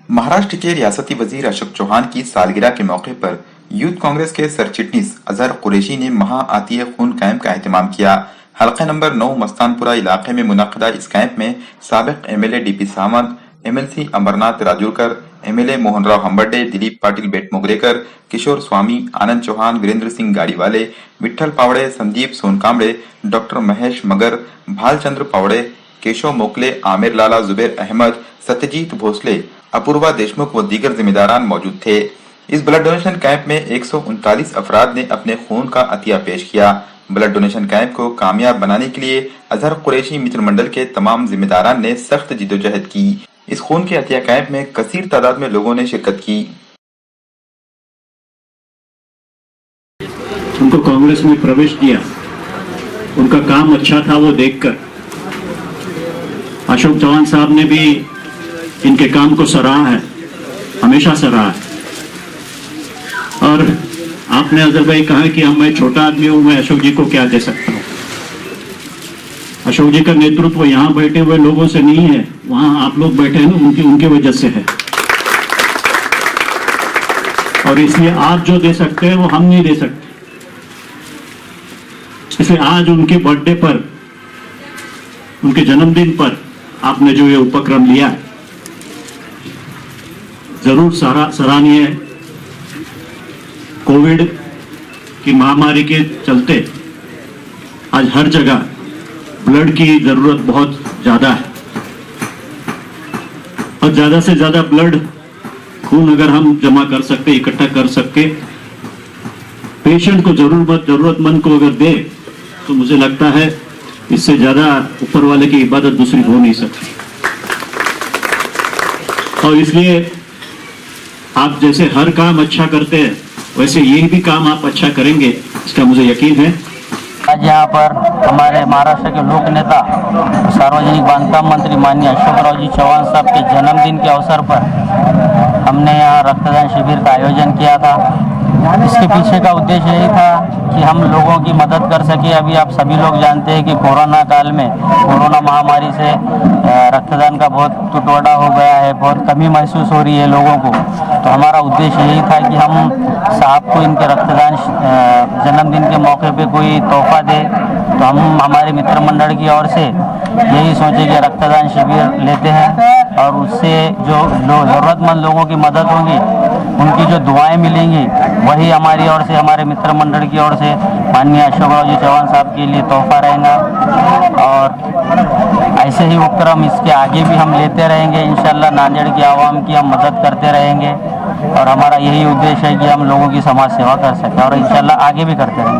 महाराष्ट्र के रियासती वजीर अशोक चौहान की सालगिरह के मौके पर यूथ कांग्रेस के सरचिटनीस अजहर कुरैशी ने महाआतिय खून कैंप का एहतमाम किया। हल्का नंबर 9 मस्तानपुरा इलाके में मुनक्कदा इस कैंप में साबिक MLA DP Sawant, MLC Amarnath Rajurkar, MLA Mohanrao Hamburde, Dilip Patil Betmogrekar, Kishore Swami, Anand Chauhan, Virendra Singh Gadiwale, Vitthal Pawde, Sandeep Sonkamde, doctor Mahesh Magar, Bhalchandra पावड़े, केशव मोकले, आमिर लाला, जुबैर अहमद, सत्यजीत भोसले, अपूर्वा देशमुख व दीगर जिम्मेदारान मौजूद थे। इस ब्लड डोनेशन कैंप में 139 अफराद ने अपने खून का अतिया पेश किया। ब्लड डोनेशन कैंप को कामयाब बनाने के लिए अजहर कुरैशी मित्र मंडल के तमाम जिम्मेदारान ने सख्त जिद्दोजहद की। इस खून के अतिया कैंप में कसीर तादाद में लोगों ने शिरकत की। उनको कांग्रेस में प्रवेश किया, उनका काम अच्छा था वो देखकर अशोक चौहान साहब ने भी इनके काम को सराहा है, हमेशा सराहा है। और आपने अजहर भाई कहा कि मैं छोटा आदमी हूं, मैं अशोक जी को क्या दे सकता हूं। अशोक जी का नेतृत्व यहाँ बैठे हुए लोगों से नहीं है, वहां आप लोग बैठे हैं ना, उनकी वजह से है। और इसलिए आप जो दे सकते हैं वो हम नहीं दे सकते। इसलिए आज उनके बर्थडे पर, उनके जन्मदिन पर आपने जो ये उपक्रम लिया है जरूर सराहनीय है। कोविड की महामारी के चलते आज हर जगह ब्लड की जरूरत बहुत ज्यादा है और ज्यादा से ज्यादा ब्लड खून अगर हम जमा कर सकते, इकट्ठा कर सके, पेशेंट को जरूरतमंद को अगर दे तो मुझे लगता है इससे ज्यादा ऊपर वाले की इबादत दूसरी हो नहीं सकती। और इसलिए आप जैसे हर काम अच्छा करते हैं वैसे ये भी काम आप अच्छा करेंगे, इसका मुझे यकीन है। आज यहाँ पर हमारे महाराष्ट्र के लोक नेता सार्वजनिक बांधकाम मंत्री माननीय अशोकराव जी चौहान साहब के जन्मदिन के अवसर पर हमने यहाँ रक्तदान शिविर का आयोजन किया था। इसके पीछे का उद्देश्य यही था कि हम लोगों की मदद कर सके। अभी आप सभी लोग जानते हैं कि कोरोना काल में, कोरोना महामारी से रक्तदान का बहुत टुटवड़ा हो गया है, बहुत कमी महसूस हो रही है लोगों को। तो हमारा उद्देश्य यही था कि हम साहब को इनके रक्तदान जन्मदिन के मौके पे कोई तोहफा दे। तो हम हमारे मित्र मंडल की ओर से यही सोचे कि रक्तदान शिविर लेते हैं और उससे जो ज़रूरतमंद लोगों की मदद होगी, उनकी जो दुआएं मिलेंगी, वही हमारी ओर से, हमारे मित्र मंडल की ओर से माननीय अशोकराव जी चौहान साहब के लिए तोहफा रहेगा। और ऐसे ही उपक्रम इसके आगे भी हम लेते रहेंगे। इंशाल्लाह नांदेड़ की आवाम की हम मदद करते रहेंगे और हमारा यही उद्देश्य है कि हम लोगों की समाज सेवा कर सकें और इंशाल्लाह आगे भी करते रहेंगे।